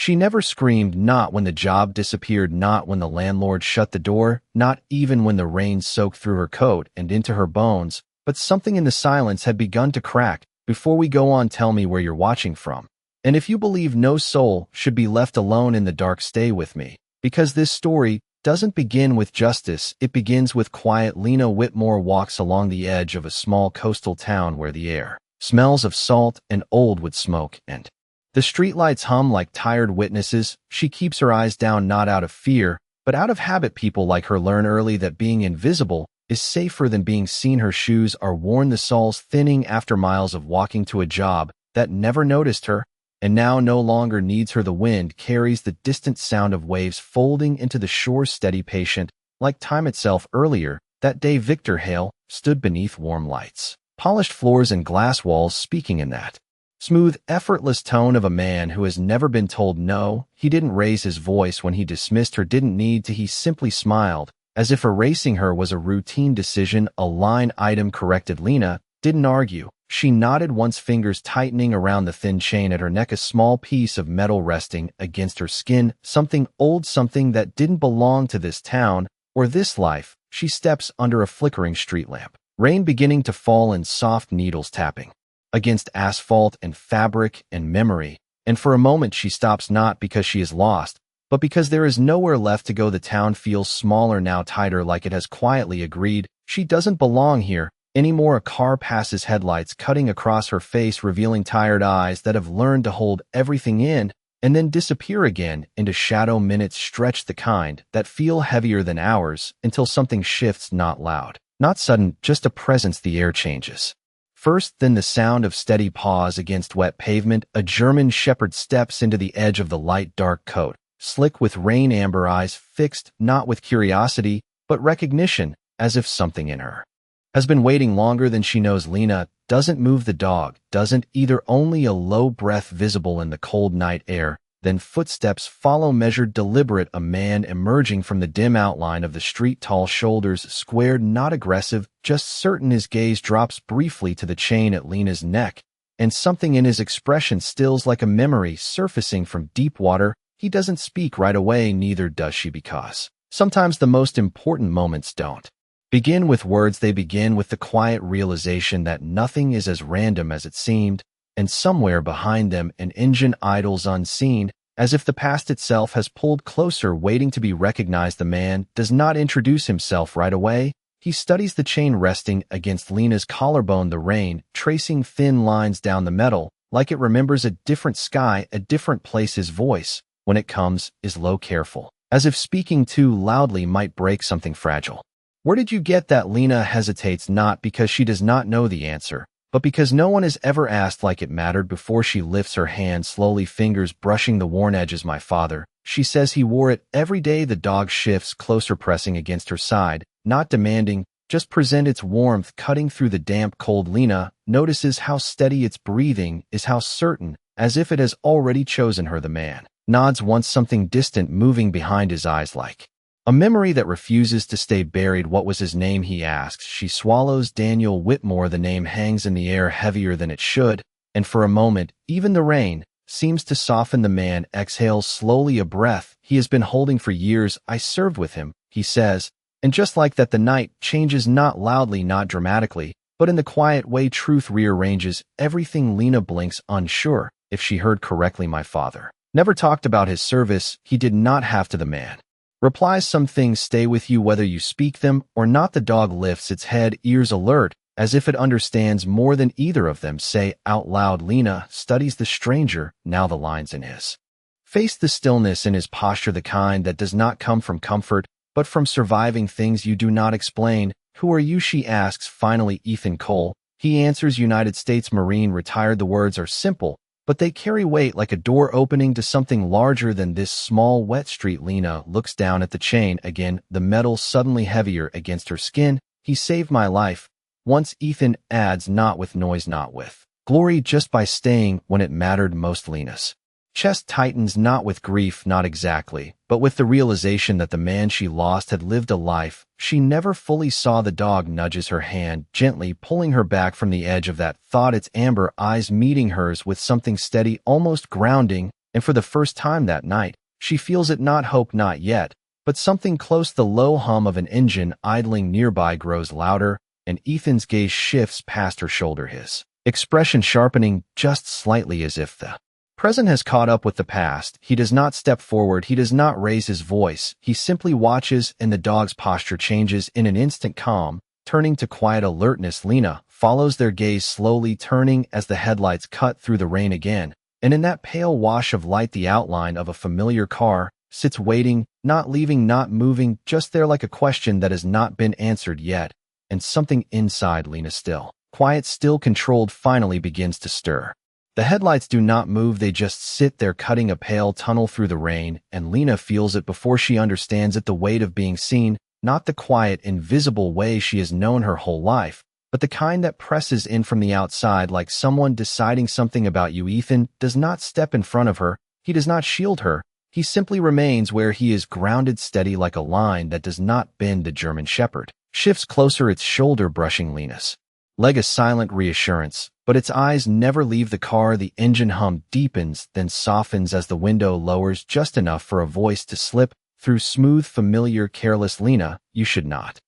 She never screamed, not when the job disappeared, not when the landlord shut the door, not even when the rain soaked through her coat and into her bones, but something in the silence had begun to crack. Before we go on, tell me where you're watching from. And if you believe no soul should be left alone in the dark, stay with me. Because this story doesn't begin with justice, it begins with quiet. Lena Whitmore walks along the edge of a small coastal town where the air smells of salt and old wood smoke, and the streetlights hum like tired witnesses. She keeps her eyes down, not out of fear, but out of habit. People like her learn early that being invisible is safer than being seen. Her shoes are worn, the soles thinning after miles of walking to a job that never noticed her, and now no longer needs her. The wind carries the distant sound of waves folding into the shore, steady, patient, like time itself. Earlier that day, Victor Hale stood beneath warm lights, polished floors, and glass walls, speaking in that smooth, effortless tone of a man who has never been told no. He didn't raise his voice when he dismissed her, didn't need to. He simply smiled, as if erasing her was a routine decision, a line item corrected. Lena didn't argue. She nodded once, fingers tightening around the thin chain at her neck, a small piece of metal resting against her skin, something old, something that didn't belong to this town or this life. She steps under a flickering street lamp, rain beginning to fall and soft needles tapping against asphalt and fabric and memory. And for a moment she stops, not because she is lost, but because there is nowhere left to go. The town feels smaller now, tighter, like it has quietly agreed she doesn't belong here anymore. A car passes, headlights cutting across her face, revealing tired eyes that have learned to hold everything in and then disappear again into shadow. Minutes stretch, the kind that feel heavier than hours, until something shifts, not loud, not sudden, just a presence. The air changes. First, then the sound of steady paws against wet pavement. A German shepherd steps into the edge of the light, dark coat, slick with rain, amber eyes fixed, not with curiosity, but recognition, as if something in her has been waiting longer than she knows. Lena doesn't move. The dog doesn't either, only a low breath visible in the cold night air. Then footsteps follow, measured, deliberate, a man emerging from the dim outline of the street, tall, shoulders squared, not aggressive, just certain. His gaze drops briefly to the chain at Lena's neck, and something in his expression stills, like a memory surfacing from deep water. He doesn't speak right away, neither does she, because sometimes the most important moments don't begin with words. They begin with the quiet realization that nothing is as random as it seemed, and somewhere behind them an engine idles unseen, as if the past itself has pulled closer, waiting to be recognized. The man does not introduce himself right away. He studies the chain resting against Lena's collarbone, the rain tracing thin lines down the metal, like it remembers a different sky, a different place. His voice, when it comes, is low, careful, as if speaking too loudly might break something fragile. Where did you get that? Lena hesitates, not because she does not know the answer, but because no one has ever asked like it mattered before. She lifts her hand slowly, fingers brushing the worn edges. My father, she says, he wore it every day. The dog shifts closer, pressing against her side, not demanding, just present. Its warmth cutting through the damp cold. Lena notices how steady its breathing is, how certain, as if it has already chosen her. The man nods once, something distant moving behind his eyes, like a memory that refuses to stay buried. What was his name? He asks. She swallows. Daniel Whitmore. The name hangs in the air, heavier than it should, and for a moment, even the rain seems to soften. The man exhales slowly, a breath he has been holding for years. I served with him, he says, and just like that the night changes, not loudly, not dramatically, but in the quiet way truth rearranges everything. Lena blinks, unsure if she heard correctly. My father never talked about his service. He did not have to. The man replies, some things stay with you whether you speak them or not. The dog lifts its head, ears alert, as if it understands more than either of them say out loud. Lena studies the stranger, now the lines in his face, the stillness in his posture, the kind that does not come from comfort, but from surviving things you do not explain. Who are you? She asks finally. Ethan Cole. He answers, United States Marine, retired. The words are simple, but they carry weight, like a door opening to something larger than this small, wet street. Lena looks down at the chain again, the metal suddenly heavier against her skin. He saved my life once, Ethan adds, not with noise, not with glory, just by staying when it mattered most. Lena's chest tightens, not with grief, not exactly, but with the realization that the man she lost had lived a life she never fully saw. The dog nudges her hand, gently pulling her back from the edge of that thought, its amber eyes meeting hers with something steady, almost grounding. And for the first time that night, she feels it, not hope, not yet, but something close. The low hum of an engine idling nearby grows louder, and Ethan's gaze shifts past her shoulder, his expression sharpening just slightly as if the present has caught up with the past. He does not step forward. He does not raise his voice. He simply watches, and the dog's posture changes in an instant, calm, turning to quiet alertness. Lena follows their gaze, slowly turning as the headlights cut through the rain again, and in that pale wash of light the outline of a familiar car sits, waiting, not leaving, not moving, just there, like a question that has not been answered yet. And something inside Lena, still quiet, still controlled, finally begins to stir. The headlights do not move, they just sit there, cutting a pale tunnel through the rain, and Lena feels it before she understands it, the weight of being seen, not the quiet, invisible way she has known her whole life, but the kind that presses in from the outside, like someone deciding something about you. Ethan does not step in front of her. He does not shield her. He simply remains where he is, grounded, steady, like a line that does not bend. The German Shepherd shifts closer, its shoulder brushing Lena's leg, a silent reassurance, but its eyes never leave the car. The engine hum deepens, then softens as the window lowers just enough for a voice to slip through, smooth, familiar, careless. Lena, you should not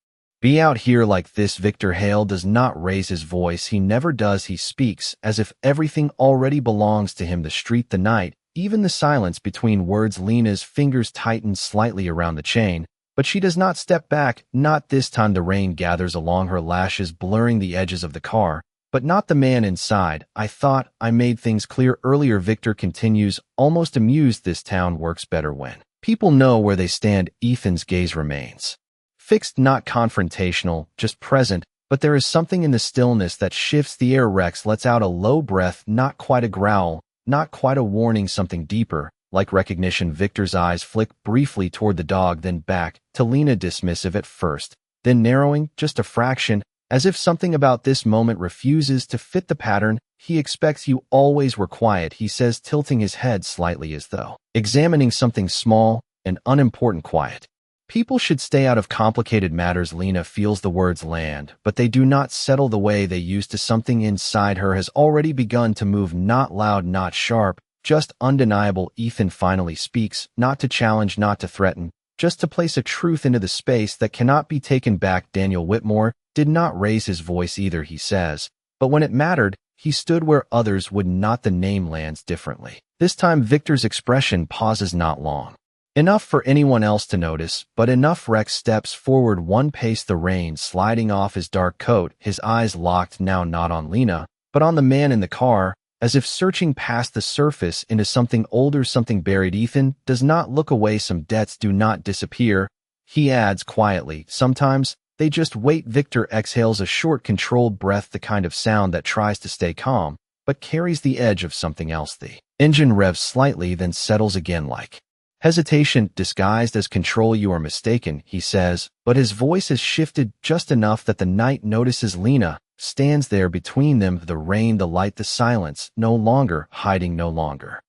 be out here like this. Victor Hale does not raise his voice. He never does. He speaks as if everything already belongs to him. The street, the night, even the silence between words. Lena's fingers tighten slightly around the chain, but she does not step back, not this time. The rain gathers along her lashes, blurring the edges of the car, but not the man inside. I thought I made things clear earlier, Victor continues, almost amused. This town works better when people know where they stand. Ethan's gaze remains fixed, not confrontational, just present, but there is something in the stillness that shifts the air. Rex lets out a low breath, not quite a growl, not quite a warning, something deeper, like recognition. Victor's eyes flick briefly toward the dog, then back to Lena, dismissive at first, then narrowing just a fraction, as if something about this moment refuses to fit the pattern. He expects you always were quiet, he says, tilting his head slightly as though examining something small and unimportant. Quiet people should stay out of complicated matters. Lena feels the words land, but they do not settle the way they used to. Something inside her has already begun to move, not loud, not sharp, just undeniable. Ethan finally speaks, not to challenge, not to threaten, just to place a truth into the space that cannot be taken back. Daniel Whitmore did not raise his voice either, he says, but when it mattered, he stood where others would not. The name lands differently. This time Victor's expression pauses, not long enough for anyone else to notice, but enough. Rex steps forward one pace, the rain sliding off his dark coat, his eyes locked now not on Lena, but on the man in the car, as if searching past the surface into something older, something buried. Ethan does not look away. Some debts do not disappear, he adds quietly. Sometimes they just wait. Victor exhales a short, controlled breath, the kind of sound that tries to stay calm, but carries the edge of something else. The engine revs slightly, then settles again, like hesitation disguised as control. You are mistaken, he says, but his voice has shifted just enough that the night notices. Lena stands there between them, the rain, the light, the silence, no longer hiding, no longer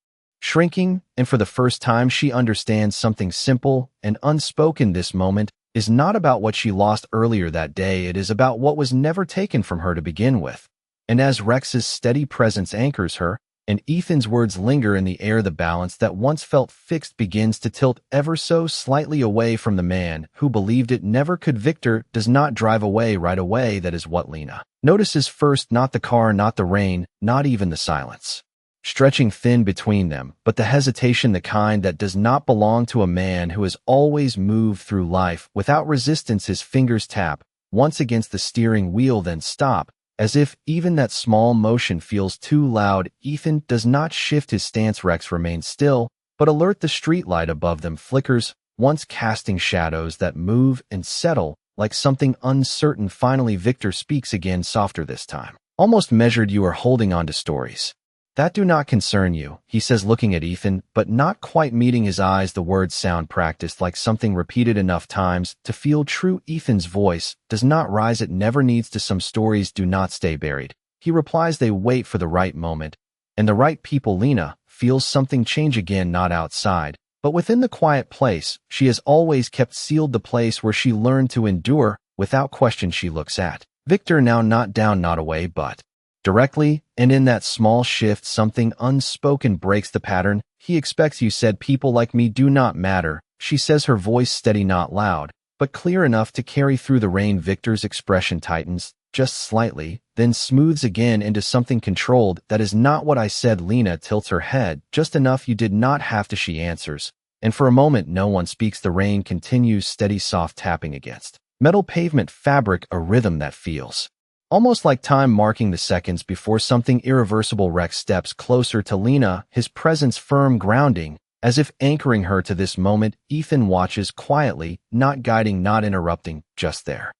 shrinking, and for the first time she understands something simple and unspoken. This moment is not about what she lost earlier that day, it is about what was never taken from her to begin with. And as Rex's steady presence anchors her, and Ethan's words linger in the air, the balance that once felt fixed begins to tilt ever so slightly away from the man who believed it never could. Victor does not drive away right away. That is what Lena notices first, not the car, not the rain, not even the silence stretching thin between them, but the hesitation, the kind that does not belong to a man who has always moved through life without resistance. His fingers tap once against the steering wheel, then stop, as if even that small motion feels too loud. Ethan does not shift his stance. Rex remains still, but alert. The streetlight above them flickers, once casting shadows that move and settle like something uncertain. Finally, Victor speaks again, softer this time, almost measured. You are holding on to stories that do not concern you, he says, looking at Ethan, but not quite meeting his eyes. The words sound practiced, like something repeated enough times to feel true. Ethan's voice does not rise, it never needs to. Some stories do not stay buried, he replies, they wait for the right moment and the right people. Lena feels something change again, not outside, but within the quiet place she has always kept sealed, the place where she learned to endure without question. She looks at Victor now, not down, not away, but directly, and in that small shift something unspoken breaks the pattern. he expects you said people like me do not matter, she says, her voice steady, not loud, but clear enough to carry through the rain. Victor's expression tightens, just slightly, then smooths again into something controlled. That is not what I said. Lena tilts her head, just enough you did not have to, she answers. And for a moment no one speaks. The rain continues, steady, soft tapping against metal pavement fabric, a rhythm that feels almost like time marking the seconds before something irreversible. Rex steps closer to Lena, his presence firm, grounding, as if anchoring her to this moment. Ethan watches quietly, not guiding, not interrupting, just there.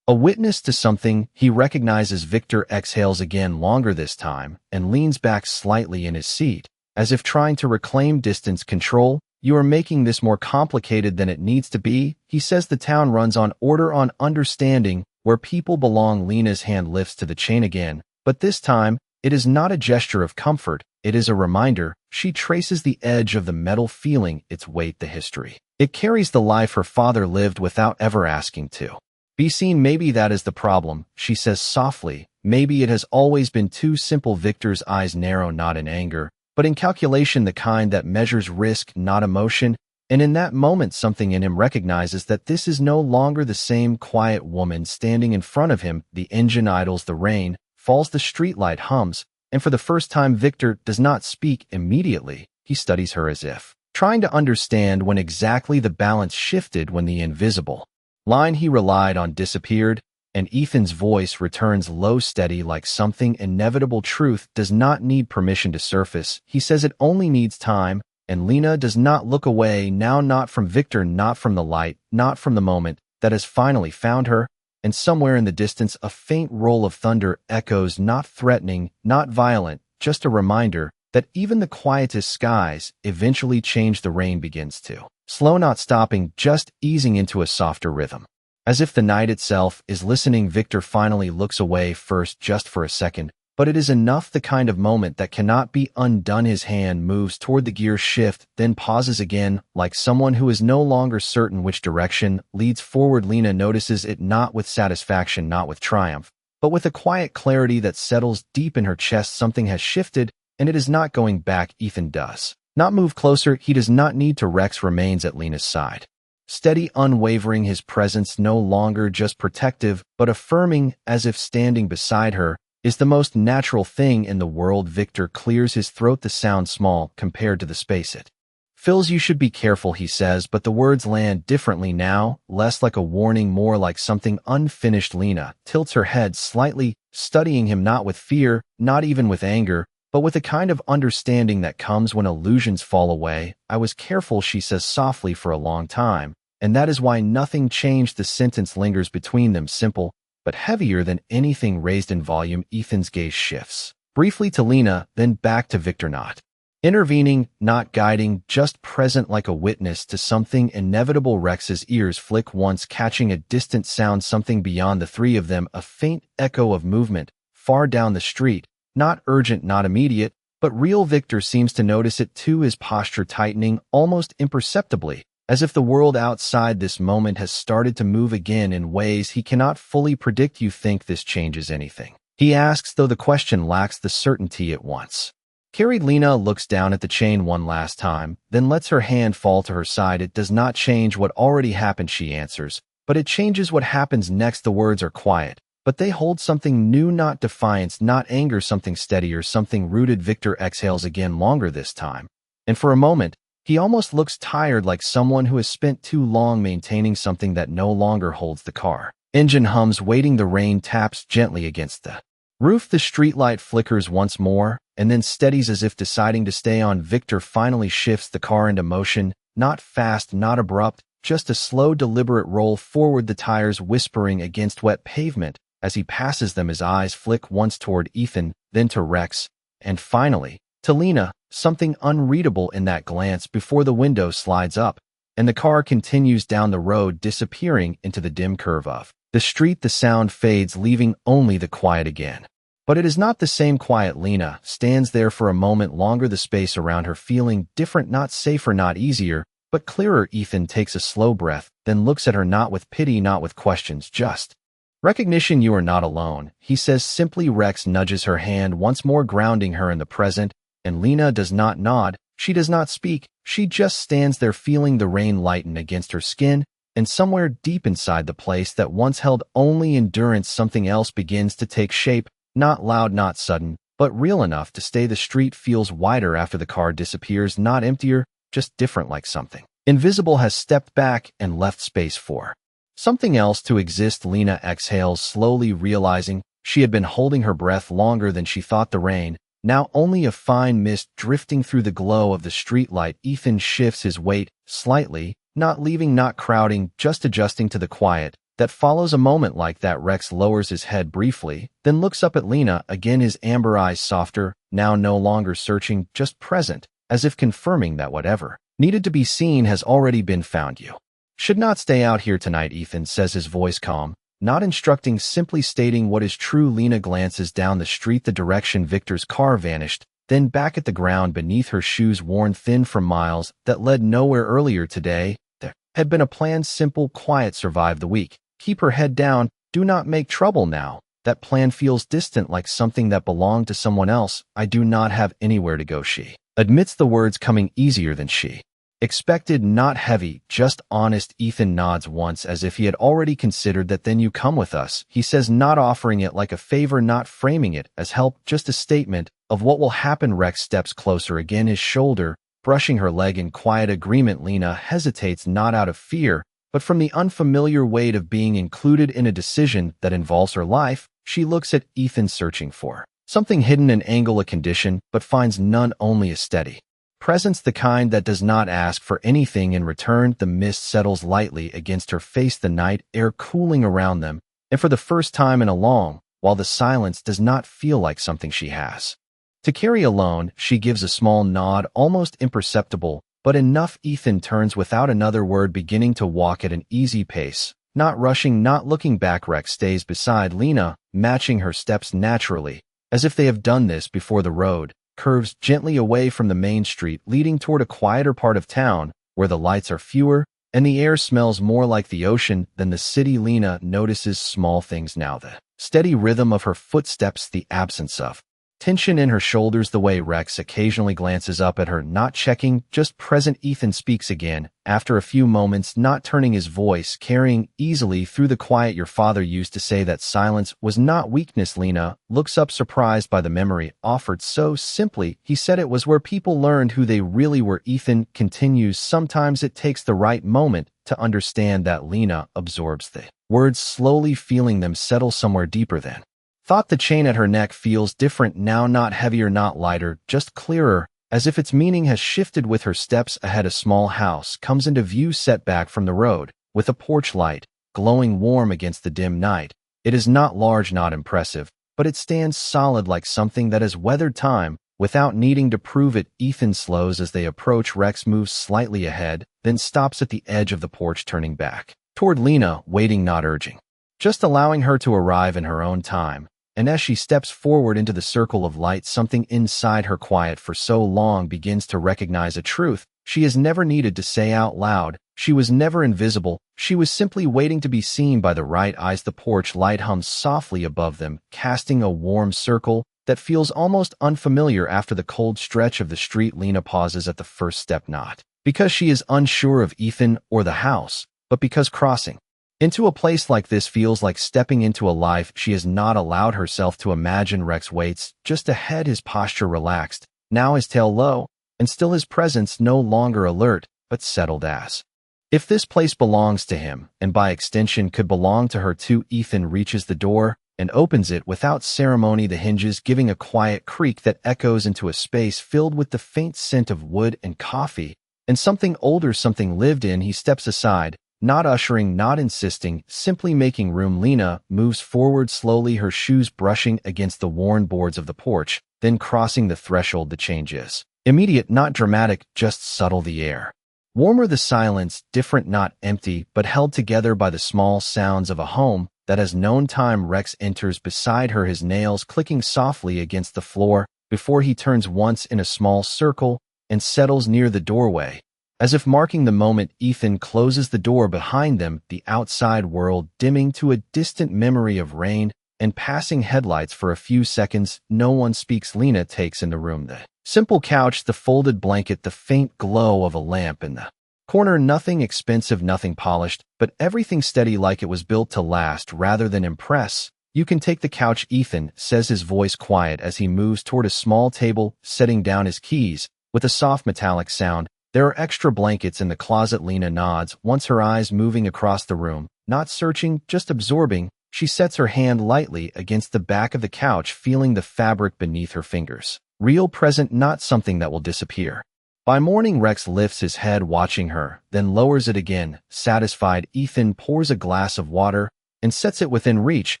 A witness to something he recognizes. Victor exhales again, longer this time, and leans back slightly in his seat, as if trying to reclaim distance, control. You are making this more complicated than it needs to be, he says. The town runs on order, on understanding, where people belong. Lena's hand lifts to the chain again, but this time, it is not a gesture of comfort, it is a reminder. She traces the edge of the metal, feeling its weight, the history. It carries the life her father lived without ever asking to be seen. Maybe that is the problem, she says softly. Maybe it has always been too simple. Victor's eyes narrow, not in anger, but in calculation, the kind that measures risk, not emotion. And in that moment, something in him recognizes that this is no longer the same quiet woman standing in front of him. The engine idles, the rain falls, the streetlight hums, and for the first time Victor does not speak immediately. He studies her as if trying to understand when exactly the balance shifted, when the invisible line he relied on disappeared, and Ethan's voice returns, low, steady, like something inevitable. Truth does not need permission to surface, he says, it only needs time. And Lena does not look away now, not from Victor, not from the light, not from the moment that has finally found her. And somewhere in the distance a faint roll of thunder echoes, not threatening, not violent, just a reminder that even the quietest skies eventually change. The rain begins to slow, not stopping, just easing into a softer rhythm, as if the night itself is listening. Victor finally looks away, first just for a second, but it is enough, the kind of moment that cannot be undone. His hand moves toward the gear shift, then pauses again, like someone who is no longer certain which direction leads forward. Lena notices it, not with satisfaction, not with triumph, but with a quiet clarity that settles deep in her chest. Something has shifted, and it is not going back. Ethan does not move closer. He does not need to. Rex remains at Lena's side, steady, unwavering, his presence no longer just protective, but affirming, as if standing beside her is the most natural thing in the world. Victor clears his throat, the sound small compared to the space it fills. You should be careful, he says, but the words land differently now, less like a warning, more like something unfinished. Lena tilts her head slightly, studying him, not with fear, not even with anger, but with a kind of understanding that comes when illusions fall away. I was careful, she says softly, for a long time, and that is why nothing changed. The sentence lingers between them, simple, but heavier than anything, raised in volume. Ethan's gaze shifts briefly to Lena, then back to Victor, not intervening, not guiding, just present, like a witness to something inevitable. Rex's ears flick once, catching a distant sound, something beyond the three of them, a faint echo of movement far down the street, not urgent, not immediate, but real. Victor seems to notice it too, his posture tightening almost imperceptibly, as if the world outside this moment has started to move again in ways he cannot fully predict. You think this changes anything, he asks, though the question lacks the certainty it once carried. Lena looks down at the chain one last time, then lets her hand fall to her side. It does not change what already happened, she answers, but it changes what happens next. The words are quiet, but they hold something new, not defiance, not anger, something steadier, something rooted. Victor exhales again, longer this time, and for a moment, he almost looks tired, like someone who has spent too long maintaining something that no longer holds. The car engine hums, waiting. The rain taps gently against the roof. The streetlight flickers once more, and then steadies, as if deciding to stay on. Victor finally shifts the car into motion, not fast, not abrupt, just a slow, deliberate roll forward, the tires whispering against wet pavement. As he passes them, his eyes flick once toward Ethan, then to Rex, and finally to Lena, something unreadable in that glance before the window slides up, and the car continues down the road, disappearing into the dim curve of the street. The sound fades, leaving only the quiet again. But it is not the same quiet. Lena stands there for a moment longer, the space around her feeling different, not safer, not easier, but clearer. Ethan takes a slow breath, then looks at her, not with pity, not with questions, just recognition. You are not alone, he says simply. Rex nudges her hand once more, grounding her in the present, and Lena does not nod. She does not speak, she just stands there feeling the rain lighten against her skin, and somewhere deep inside the place that once held only endurance something else begins to take shape, not loud, not sudden, but real enough to stay. The street feels wider after the car disappears, not emptier, just different, like something invisible has stepped back and left space for something else to exist. Lena exhales, slowly realizing she had been holding her breath longer than she thought. The rain, now only a fine mist drifting through the glow of the streetlight. Ethan shifts his weight slightly, not leaving, not crowding, just adjusting to the quiet that follows. A moment like that, Rex lowers his head briefly, then looks up at Lena again, his amber eyes softer, now no longer searching, just present, as if confirming that whatever needed to be seen has already been found. You should not stay out here tonight, Ethan says, his voice calm, not instructing, simply stating what is true. Lena glances down the street, the direction Victor's car vanished, then back at the ground beneath her, shoes worn thin from miles that led nowhere. Earlier today, there had been a plan, simple, quiet, survive the week, keep her head down, do not make trouble. Now that plan feels distant, like something that belonged to someone else. I do not have anywhere to go, she admits, the words coming easier than she expected, not heavy, just honest. Ethan nods once, as if he had already considered that. Then you come with us, he says, not offering it like a favor, not framing it as help, just a statement of what will happen. Rex steps closer again, his shoulder brushing her leg in quiet agreement. Lena hesitates, not out of fear, but from the unfamiliar weight of being included in a decision that involves her life. She looks at Ethan, searching for something hidden, an angle, a condition, but finds none, only a steady presence, the kind that does not ask for anything in return. The mist settles lightly against her face, the night air cooling around them, and for the first time in a long while, the silence does not feel like something she has to carry alone. She gives a small nod, almost imperceptible, but enough. Ethan turns without another word, beginning to walk at an easy pace, not rushing, not looking back. Rex stays beside Lena, matching her steps naturally, as if they have done this before. The road curves gently away from the main street, leading toward a quieter part of town where the lights are fewer and the air smells more like the ocean than the city. Lena notices small things now, the steady rhythm of her footsteps, the absence of tension in her shoulders, the way Rex occasionally glances up at her, not checking, just present. Ethan speaks again, after a few moments, not turning his voice, carrying easily through the quiet. Your father used to say that silence was not weakness. Lena looks up, surprised by the memory offered so simply. He said it was where people learned who they really were. Ethan continues, sometimes it takes the right moment to understand that. Lena absorbs the words slowly, feeling them settle somewhere deeper than thought. The chain at her neck feels different now, not heavier, not lighter, just clearer, as if its meaning has shifted with her steps ahead. A small house comes into view, set back from the road, with a porch light glowing warm against the dim night. It is not large, not impressive, but it stands solid, like something that has weathered time without needing to prove it. Ethan slows as they approach. Rex moves slightly ahead, then stops at the edge of the porch, turning back toward Lena, waiting, not urging, just allowing her to arrive in her own time. And as she steps forward into the circle of light, something inside her, quiet for so long, begins to recognize a truth she has never needed to say out loud. She was never invisible. She was simply waiting to be seen by the right eyes. The porch light hums softly above them, casting a warm circle that feels almost unfamiliar after the cold stretch of the street. Lena pauses at the first step, not because she is unsure of Ethan or the house, but because crossing into a place like this feels like stepping into a life she has not allowed herself to imagine. Rex waits just ahead, his posture relaxed, now his tail low, and still his presence no longer alert, but settled, as if this place belongs to him, and by extension could belong to her too. Ethan reaches the door and opens it without ceremony, the hinges giving a quiet creak that echoes into a space filled with the faint scent of wood and coffee, and something older, something lived in. He steps aside, not ushering, not insisting, simply making room. Lena moves forward slowly, her shoes brushing against the worn boards of the porch, then crossing the threshold. The change is immediate, not dramatic, just subtle. The air warmer, the silence different, not empty, but held together by the small sounds of a home that has known time. Rex enters beside her, his nails clicking softly against the floor, before he turns once in a small circle and settles near the doorway. As if marking the moment, Ethan closes the door behind them, the outside world dimming to a distant memory of rain and passing headlights for a few seconds. No one speaks. Lena takes in the room. The simple couch, the folded blanket, the faint glow of a lamp in the corner. Nothing expensive, nothing polished, but everything steady, like it was built to last rather than impress. "You can take the couch, Ethan," says, his voice quiet as he moves toward a small table, setting down his keys. With a soft metallic sound, "There are extra blankets in the closet." Lena nods, once her eyes moving across the room, not searching, just absorbing. She sets her hand lightly against the back of the couch, feeling the fabric beneath her fingers. Real, present, not something that will disappear. By morning, Rex lifts his head, watching her, then lowers it again. Satisfied, Ethan pours a glass of water and sets it within reach.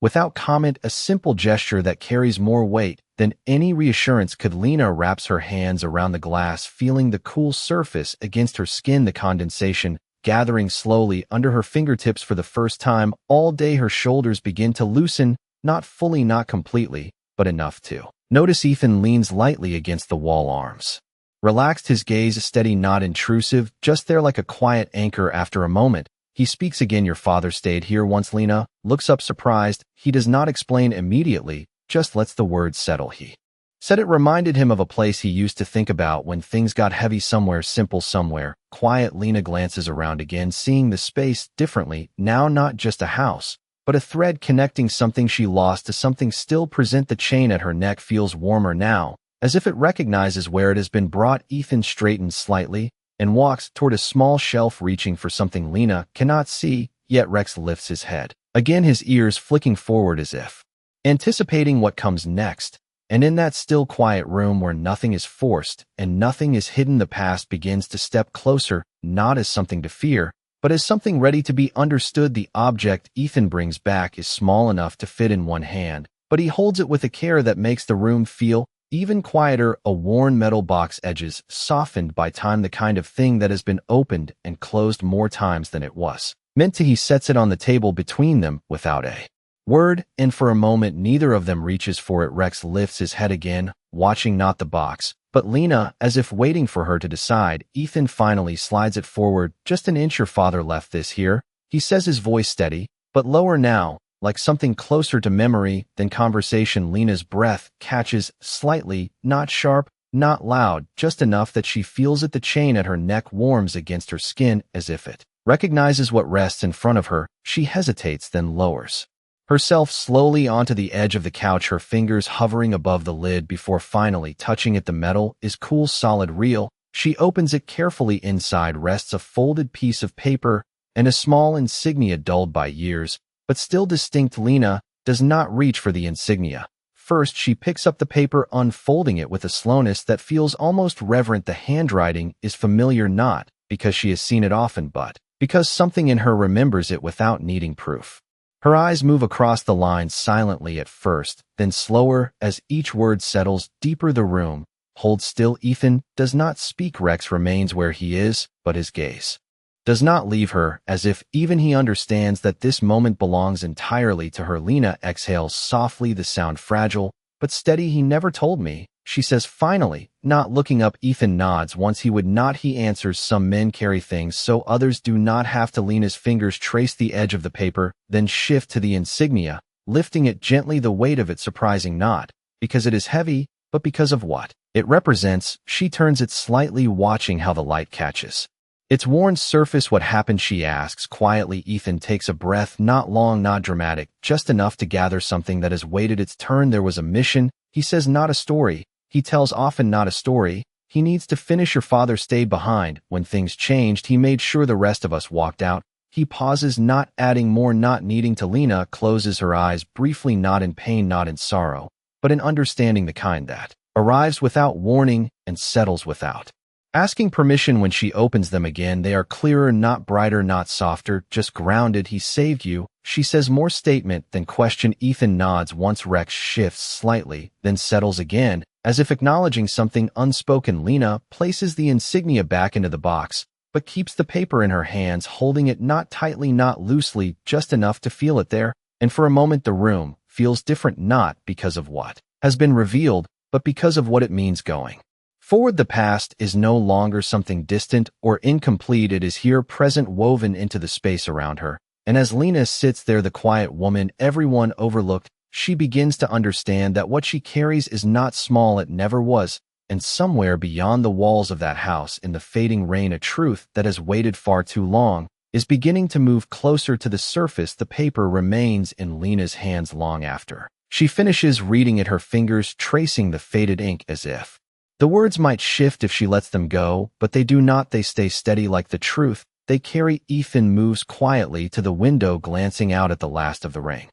Without comment, a simple gesture that carries more weight than any reassurance could. Lena wraps her hands around the glass, feeling the cool surface against her skin, the condensation gathering slowly under her fingertips. For the first time all day, her shoulders begin to loosen, not fully, not completely, but enough to notice. Ethan leans lightly against the wall, arms relaxed, his gaze steady, not intrusive, just there like a quiet anchor. After a moment, he speaks again. "Your father stayed here once." Lena looks up surprised. He does not explain immediately, just lets the words settle. "He said it reminded him of a place he used to think about when things got heavy. Somewhere simple, somewhere quiet." Lena glances around again, seeing the space differently, now not just a house, but a thread connecting something she lost to something still present. The chain at her neck feels warmer now, as if it recognizes where it has been brought. Ethan straightens slightly and walks toward a small shelf, reaching for something Lena cannot see yet. Rex lifts his head, again his ears flicking forward as if anticipating what comes next. And in that still, quiet room where nothing is forced and nothing is hidden, the past begins to step closer, not as something to fear, but as something ready to be understood. The object Ethan brings back is small enough to fit in one hand, but he holds it with a care that makes the room feel even quieter. A worn metal box, edges softened by time, the kind of thing that has been opened and closed more times than it was meant to. He sets it on the table between them without a word, and for a moment neither of them reaches for it. Rex lifts his head again, watching not the box, but Lena, as if waiting for her to decide. Ethan finally slides it forward just an inch. "Your father left this here," he says, his voice steady, but lower now, like something closer to memory than conversation. Lena's breath catches slightly, not sharp, not loud, just enough that she feels it. The chain at her neck warms against her skin, as if it recognizes what rests in front of her. She hesitates, then lowers herself slowly onto the edge of the couch, her fingers hovering above the lid before finally touching it. The metal is cool, solid, real. She opens it carefully. Inside rests a folded piece of paper and a small insignia, dulled by years, but still distinct. Lena does not reach for the insignia. First, she picks up the paper, unfolding it with a slowness that feels almost reverent. The handwriting is familiar, not because she has seen it often, but because something in her remembers it without needing proof. Her eyes move across the lines silently at first, then slower as each word settles deeper. The room holds still. Ethan does not speak. Rex remains where he is, but his gaze does not leave her, as if even he understands that this moment belongs entirely to her. Lena exhales softly, the sound fragile but steady. "He never told me," she says finally, not looking up. Ethan nods. "Once he would not," he answers. "Some men carry things so others do not have to." Lena's fingers trace the edge of the paper, then shift to the insignia, lifting it gently, the weight of it surprising, not because it is heavy, but because of what it represents. She turns it slightly, watching how the light catches its worn surface. "What happened?" she asks quietly. Ethan takes a breath, not long, not dramatic, just enough to gather something that has waited its turn. "There was a mission," he says, "not a story." He tells often, not a story. He needs to finish. "Your father stayed behind. When things changed, he made sure the rest of us walked out." He pauses, not adding more, not needing to. Lena closes her eyes briefly, not in pain, not in sorrow, but in understanding, the kind that arrives without warning and settles without asking permission. When she opens them again, they are clearer, not brighter, not softer, just grounded. "He saved you," she says, more statement than question. Ethan nods once. Rex shifts slightly, then settles again, as if acknowledging something unspoken. Lena places the insignia back into the box, but keeps the paper in her hands, holding it not tightly, not loosely, just enough to feel it there. And for a moment the room feels different, not because of what has been revealed, but because of what it means going forward. The past is no longer something distant or incomplete. It is here, present, woven into the space around her. And as Lena sits there, the quiet woman everyone overlooked, she begins to understand that what she carries is not small, it never was, and somewhere beyond the walls of that house, in the fading rain, a truth that has waited far too long is beginning to move closer to the surface. The paper remains in Lena's hands long after she finishes reading it, her fingers tracing the faded ink as if the words might shift if she lets them go, but they do not. They stay steady like the truth they carry. Ethan moves quietly to the window, glancing out at the last of the rain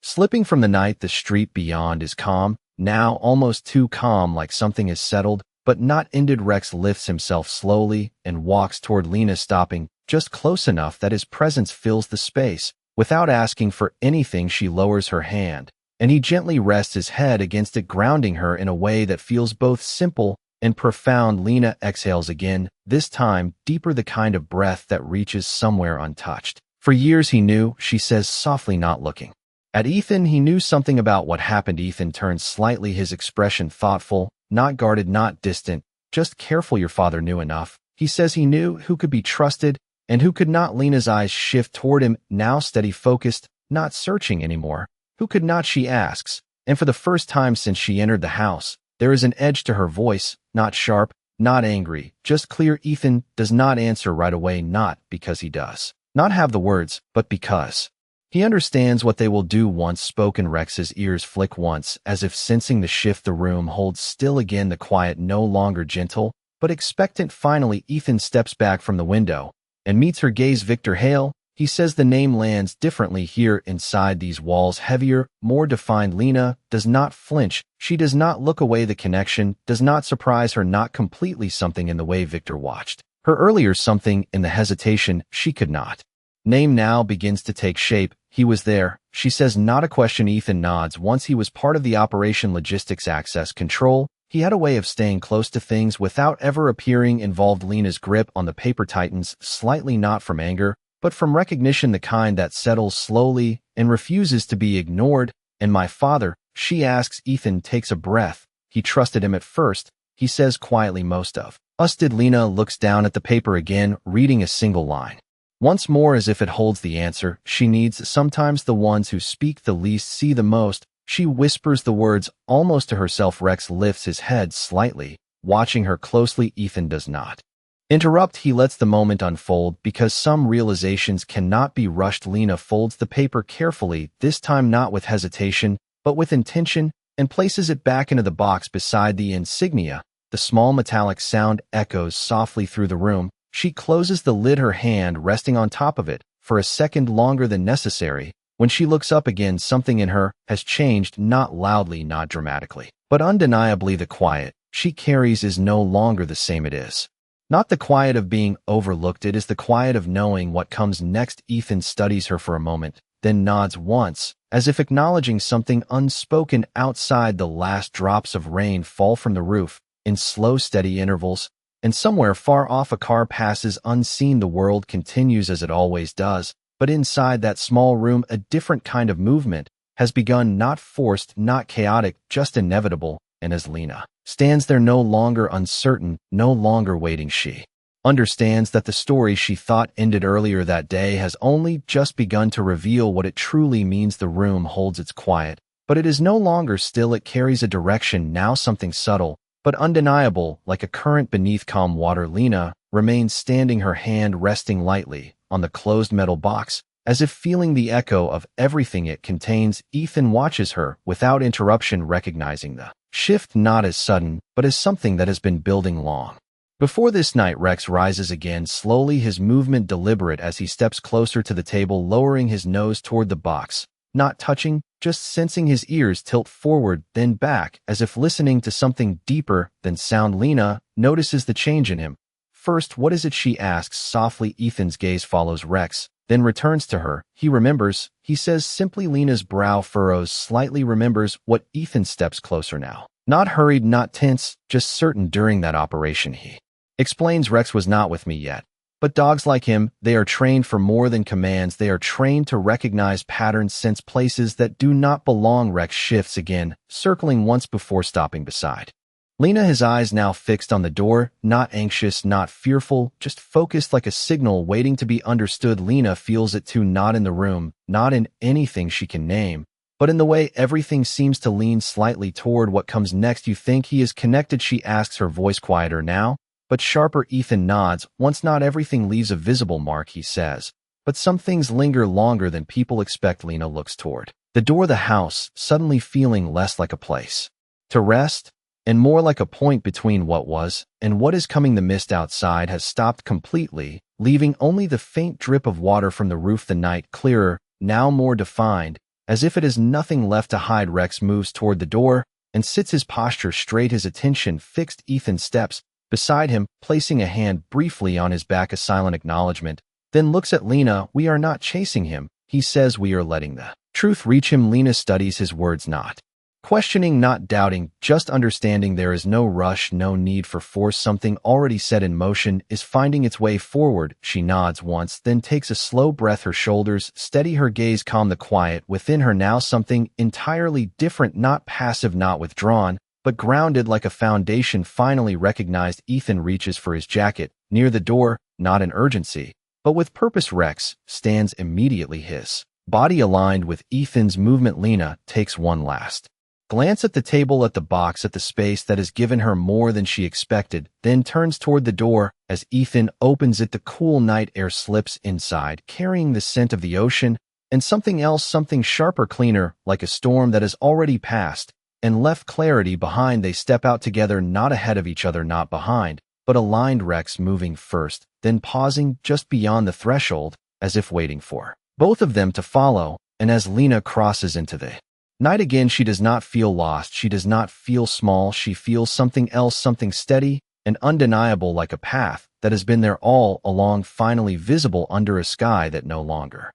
slipping from the night. The street beyond is calm, now almost too calm, like something has settled, but not ended. Rex lifts himself slowly and walks toward Lena, stopping just close enough that his presence fills the space. Without asking for anything, she lowers her hand, and he gently rests his head against it, grounding her in a way that feels both simple and profound. Lena exhales again, this time deeper, the kind of breath that reaches somewhere untouched. For years he knew, she says softly, not looking at Ethan. He knew something about what happened. Ethan turns slightly, his expression thoughtful, not guarded, not distant, just careful. Your father knew enough. He says he knew who could be trusted and who could not. Lena's eyes shift toward him, now steady, focused, not searching anymore. Who could not, she asks, and for the first time since she entered the house, there is an edge to her voice, not sharp, not angry, just clear. Ethan does not answer right away, not because he does not have the words, but because he understands what they will do once spoken. Rex's ears flick once, as if sensing the shift. The room holds still again, the quiet no longer gentle, but expectant. Finally, Ethan steps back from the window and meets her gaze. Victor Hale, he says. The name lands differently here, inside these walls, heavier, more defined. Lena does not flinch. She does not look away. The connection does not surprise her, not completely. Something in the way Victor watched her earlier, something in the hesitation she could not name, now begins to take shape. He was there, she says, not a question. Ethan nods. Once he was part of the operation, logistics, access control. He had a way of staying close to things without ever appearing involved. Lena's grip on the paper tightens slightly, not from anger, but from recognition, the kind that settles slowly and refuses to be ignored. And my father, she asks. Ethan takes a breath. He trusted him at first, he says quietly. Most of us did. Lena looks down at the paper again, reading a single line once more, as if it holds the answer she needs. Sometimes the ones who speak the least see the most. She whispers the words almost to herself. Rex lifts his head slightly, watching her closely. Ethan does not interrupt. He lets the moment unfold, because some realizations cannot be rushed. Lena folds the paper carefully, this time not with hesitation, but with intention, and places it back into the box beside the insignia. The small metallic sound echoes softly through the room. She closes the lid, her hand resting on top of it, for a second longer than necessary. When she looks up again, something in her has changed, not loudly, not dramatically, but undeniably. The quiet she carries is no longer the same. It is not the quiet of being overlooked, it is the quiet of knowing what comes next. Ethan studies her for a moment, then nods once, as if acknowledging something unspoken. Outside, the last drops of rain fall from the roof in slow, steady intervals, and somewhere far off a car passes unseen. The world continues as it always does, but inside that small room a different kind of movement has begun, not forced, not chaotic, just inevitable. And as Lena stands there, no longer uncertain, no longer waiting, she understands that the story she thought ended earlier that day has only just begun to reveal what it truly means. The room holds its quiet, but it is no longer still. It carries a direction now, something subtle but undeniable, like a current beneath calm water. Lena remains standing, her hand resting lightly on the closed metal box, as if feeling the echo of everything it contains. Ethan watches her without interruption, recognizing the shift not as sudden, but as something that has been building long before this night. Rex rises again, slowly, his movement deliberate as he steps closer to the table, lowering his nose toward the box, not touching, just sensing. His ears tilt forward, then back, as if listening to something deeper than sound. Lena notices the change in him. First, what is it, she asks softly. Ethan's gaze follows Rex, then returns to her. He remembers, he says simply. Lena's brow furrows slightly. Remembers what? Ethan steps closer now. Not hurried, not tense, just certain. During that operation, he explains, Rex was not with me yet. But dogs like him, they are trained for more than commands. They are trained to recognize patterns, sense places that do not belong. Rex shifts again, circling once before stopping beside Lena, his eyes now fixed on the door, not anxious, not fearful, just focused, like a signal waiting to be understood. Lena feels it too, not in the room, not in anything she can name, But in the way everything seems to lean slightly toward what comes next, you think he is connected, she asks, her voice quieter now, but sharper. Ethan nods. Once not everything leaves a visible mark, he says, but some things linger longer than people expect. Lena looks toward the door of the house, suddenly feeling less like a place to rest and more like a point between what was and what is coming. The mist outside has stopped completely, leaving only the faint drip of water from the roof. The night, clearer, now more defined, as if it has nothing left to hide. Rex moves toward the door and sits, his posture straight, his attention fixed. Ethan steps beside him, placing a hand briefly on his back, a silent acknowledgement, then looks at Lena. We are not chasing him, he says. We are letting the truth reach him. Lena studies his words, not questioning, not doubting, just understanding. There is no rush, no need for force. Something already set in motion is finding its way forward. She nods once, then takes a slow breath, her shoulders steady, her gaze calm. The quiet within her now, something entirely different, not passive, not withdrawn, but grounded like a foundation finally recognized. Ethan reaches for his jacket near the door, not in urgency, but with purpose. Rex stands immediately, his body aligned with Ethan's movement. Lena takes one last glance at the table, at the box, at the space that has given her more than she expected, then turns toward the door. As Ethan opens it, the cool night air slips inside, carrying the scent of the ocean and something else, something sharper, cleaner, like a storm that has already passed and left clarity behind. They step out together, not ahead of each other, not behind, but aligned. Rex moving first, then pausing just beyond the threshold, as if waiting for both of them to follow. And as Lena crosses into the night again, she does not feel lost, she does not feel small, she feels something else, something steady and undeniable, like a path that has been there all along, finally visible under a sky that no longer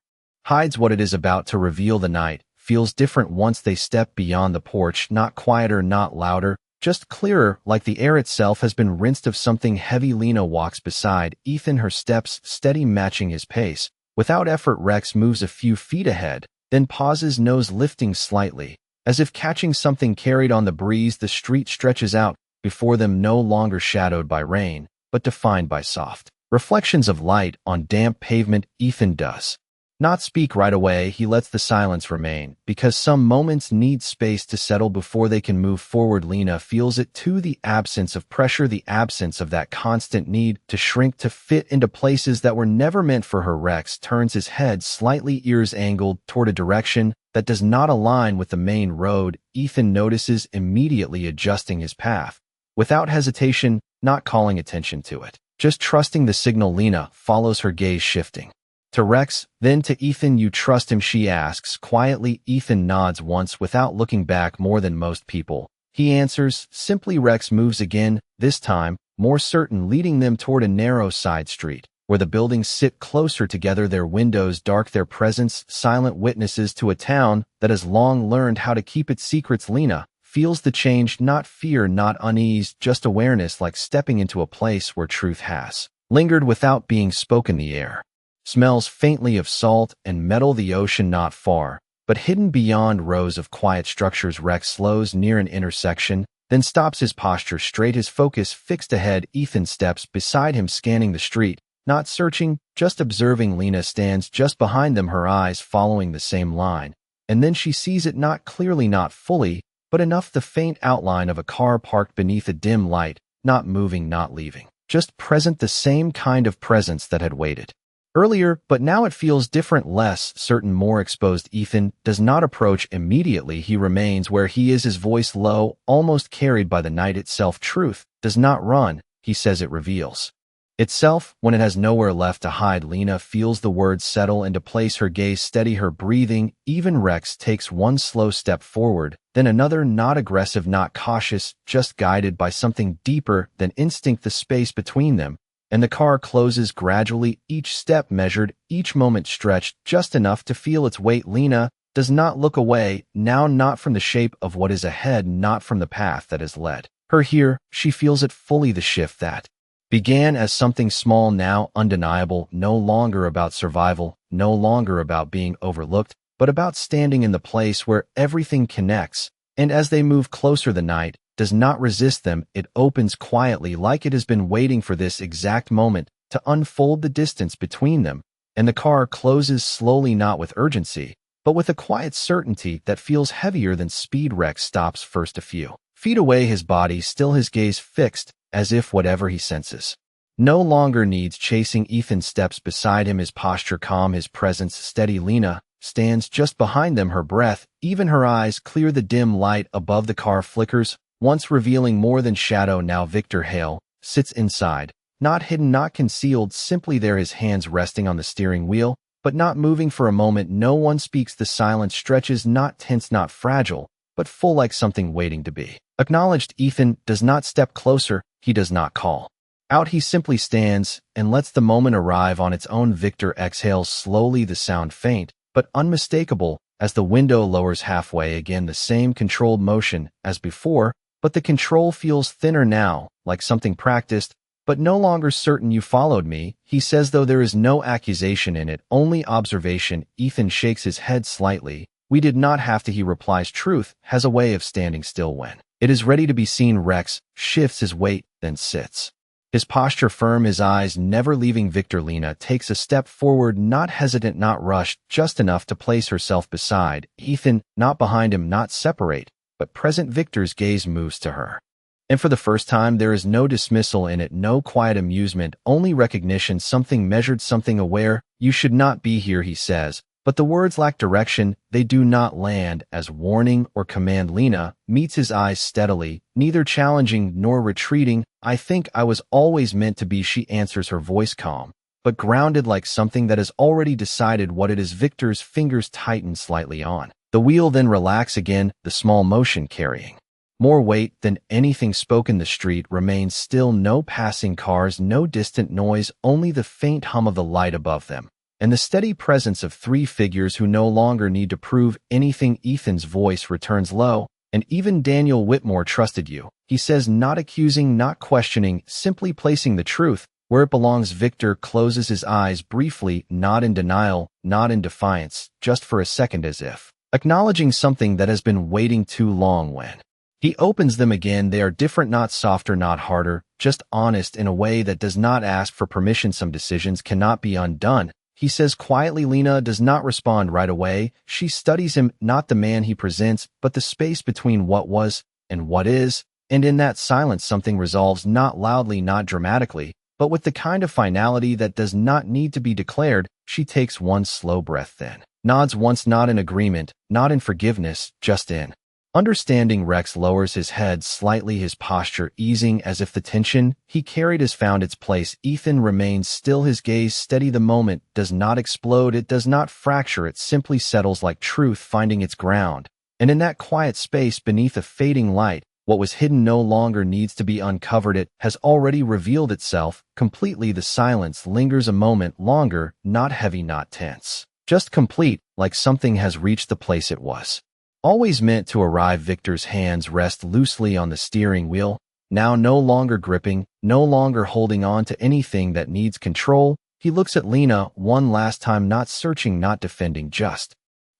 hides what it is about to reveal. The night feels different once they step beyond the porch, not quieter, not louder, just clearer, like the air itself has been rinsed of something heavy. Lena walks beside Ethan, her steps steady, matching his pace. Without effort, Rex moves a few feet ahead, then pauses, nose lifting slightly, as if catching something carried on the breeze. The street stretches out before them, no longer shadowed by rain, but defined by soft reflections of light on damp pavement. Ethan does not speak right away. He lets the silence remain, because some moments need space to settle before they can move forward. Lena feels it too, the absence of pressure, the absence of that constant need to shrink, to fit into places that were never meant for her. Rex turns his head slightly, ears angled toward a direction that does not align with the main road. Ethan notices, immediately adjusting his path, without hesitation, not calling attention to it, just trusting the signal. Lena follows, her gaze shifting to Rex, then to Ethan. You trust him, she asks quietly. Ethan nods once without looking back. More than most people, he answers simply. Rex moves again, this time more certain, leading them toward a narrow side street where the buildings sit closer together, their windows dark, their presence silent witnesses to a town that has long learned how to keep its secrets. Lena feels the change, not fear, not unease, just awareness, like stepping into a place where truth has lingered without being spoken. The air smells faintly of salt and metal, the ocean not far, but hidden beyond rows of quiet structures. Rex slows near an intersection, then stops, his posture straight, his focus fixed ahead. Ethan steps beside him, scanning the street, not searching, just observing. Lena stands just behind them, her eyes following the same line, and then she sees it, not clearly, not fully, but enough, the faint outline of a car parked beneath a dim light, not moving, not leaving, just present, the same kind of presence that had waited earlier, but now it feels different, less certain, more exposed. Ethan does not approach immediately. He remains where he is, his voice low, almost carried by the night itself. Truth does not run, he says, it reveals itself when it has nowhere left to hide. Lena feels the words settle into place, her gaze steady, her breathing even. Rex takes one slow step forward, then another, not aggressive, not cautious, just guided by something deeper than instinct. The space between them and the car closes gradually, each step measured, each moment stretched just enough to feel its weight. Lena does not look away, now, not from the shape of what is ahead, not from the path that has led her here. She feels it fully, the shift that began as something small, now undeniable, no longer about survival, no longer about being overlooked, but about standing in the place where everything connects. And as they move closer, the night does not resist them, it opens quietly, like it has been waiting for this exact moment to unfold the distance between them, and the car closes slowly, not with urgency, but with a quiet certainty that feels heavier than speed. Rex stops first a few feet away, his body still, his gaze fixed, as if whatever he senses no longer needs chasing. Ethan steps beside him, his posture calm, his presence steady. Lena stands just behind them, her breath, even her eyes clear. The dim light above the car flickers, once revealing more than shadow. Now Victor Hale sits inside, not hidden, not concealed, simply there, his hands resting on the steering wheel, but not moving for a moment. No one speaks. The silence stretches, not tense, not fragile, but full, like something waiting to be acknowledged. Ethan does not step closer, he does not call out, he simply stands and lets the moment arrive on its own. Victor exhales slowly, the sound faint but unmistakable as the window lowers halfway. Again, the same controlled motion as before, but the control feels thinner now, like something practiced, but no longer certain. You followed me, he says, though there is no accusation in it, only observation. Ethan shakes his head slightly. We did not have to, he replies. Truth has a way of standing still when it is ready to be seen. Rex shifts his weight, then sits, his posture firm, his eyes never leaving Victor. Lena takes a step forward, not hesitant, not rushed, just enough to place herself beside Ethan, not behind him, not separate, but present. Victor's gaze moves to her, and for the first time there is no dismissal in it, no quiet amusement, only recognition, something measured, something aware. You should not be here, he says, but the words lack direction. They do not land as warning or command. Lena meets his eyes steadily, neither challenging nor retreating. I think I was always meant to be, she answers, her voice calm, but grounded, like something that has already decided what it is. Victor's fingers tighten slightly on the wheel, then relax again, the small motion carrying more weight than anything spoken. The street remains still, no passing cars, no distant noise, only the faint hum of the light above them, and the steady presence of three figures who no longer need to prove anything. Ethan's voice returns low. And even Daniel Whitmore trusted you, he says, not accusing, not questioning, simply placing the truth where it belongs. Victor closes his eyes briefly, not in denial, not in defiance, just for a second, as if acknowledging something that has been waiting too long. When he opens them again, they are different, not softer, not harder, just honest in a way that does not ask for permission. Some decisions cannot be undone, he says quietly. Lena does not respond right away. She studies him, not the man he presents, but the space between what was and what is, and in that silence something resolves, not loudly, not dramatically, but with the kind of finality that does not need to be declared. She takes one slow breath, then nods once, not in agreement, not in forgiveness, just in understanding. Rex lowers his head slightly, his posture easing as if the tension he carried has found its place. Ethan remains still, his gaze steady. The moment does not explode, it does not fracture, it simply settles like truth finding its ground. And in that quiet space beneath a fading light, what was hidden no longer needs to be uncovered. It has already revealed itself completely. The silence lingers a moment longer, not heavy, not tense, just complete, like something has reached the place it was always meant to arrive. Victor's hands rest loosely on the steering wheel, now no longer gripping, no longer holding on to anything that needs control. He looks at Lena one last time, not searching, not defending, just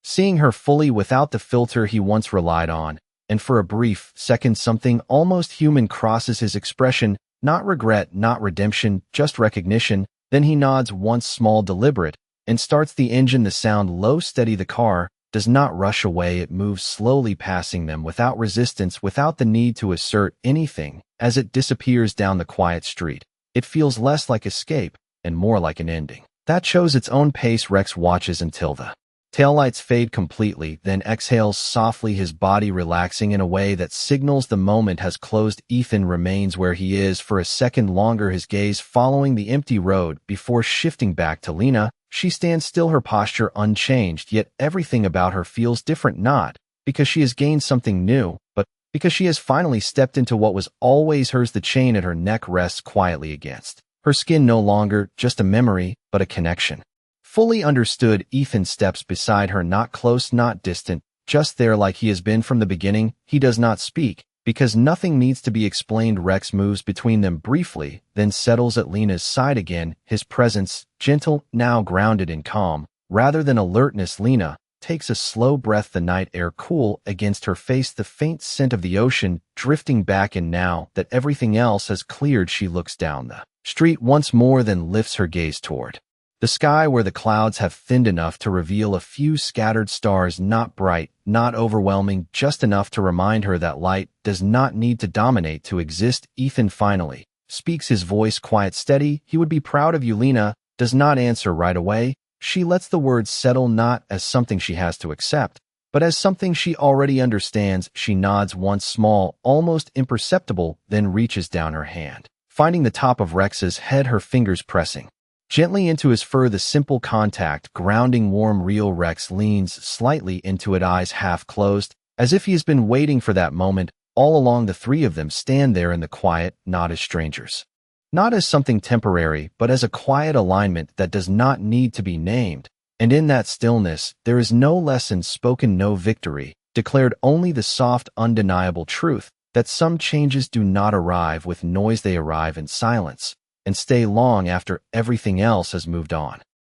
seeing her fully without the filter he once relied on. And for a brief second, something almost human crosses his expression, not regret, not redemption, just recognition. Then he nods once, small, deliberate, and starts the engine. The sound low, steady. The car does not rush away, it moves slowly, passing them without resistance, without the need to assert anything. As it disappears down the quiet street, it feels less like escape and more like an ending that chose its own pace. Rex watches until the taillights fade completely, then exhales softly, his body relaxing in a way that signals the moment has closed. Ethan remains where he is for a second longer, his gaze following the empty road before shifting back to Lena. She stands still, her posture unchanged, yet everything about her feels different, not because she has gained something new, but because she has finally stepped into what was always hers. The chain at her neck rests quietly against her skin, no longer just a memory, but a connection fully understood. Ethan steps beside her, not close, not distant, just there, like he has been from the beginning. He does not speak, because nothing needs to be explained. Rex moves between them briefly, then settles at Lena's side again, his presence gentle, now grounded in calm, rather than alertness. Lena takes a slow breath, the night air cool against her face, the faint scent of the ocean drifting back. And now that everything else has cleared, she looks down the street once more, then lifts her gaze toward The sky where the clouds have thinned enough to reveal a few scattered stars, not bright, not overwhelming, just enough to remind her that light does not need to dominate to exist. Ethan finally speaks, his voice quiet, steady. "He would be proud of you." Lena does not answer right away. She lets the words settle, not as something she has to accept, but as something she already understands. She nods once, small, almost imperceptible, then reaches down her hand, finding the top of Rex's head, her fingers pressing gently into his fur. The simple contact, grounding, warm, real. Rex leans slightly into it, eyes half closed, as if he has been waiting for that moment all along. The three of them stand there in the quiet, not as strangers, not as something temporary, but as a quiet alignment that does not need to be named. And in that stillness, there is no lesson spoken, no victory declared, only the soft, undeniable truth that some changes do not arrive with noise. They arrive in silence and stay long after everything else has moved on.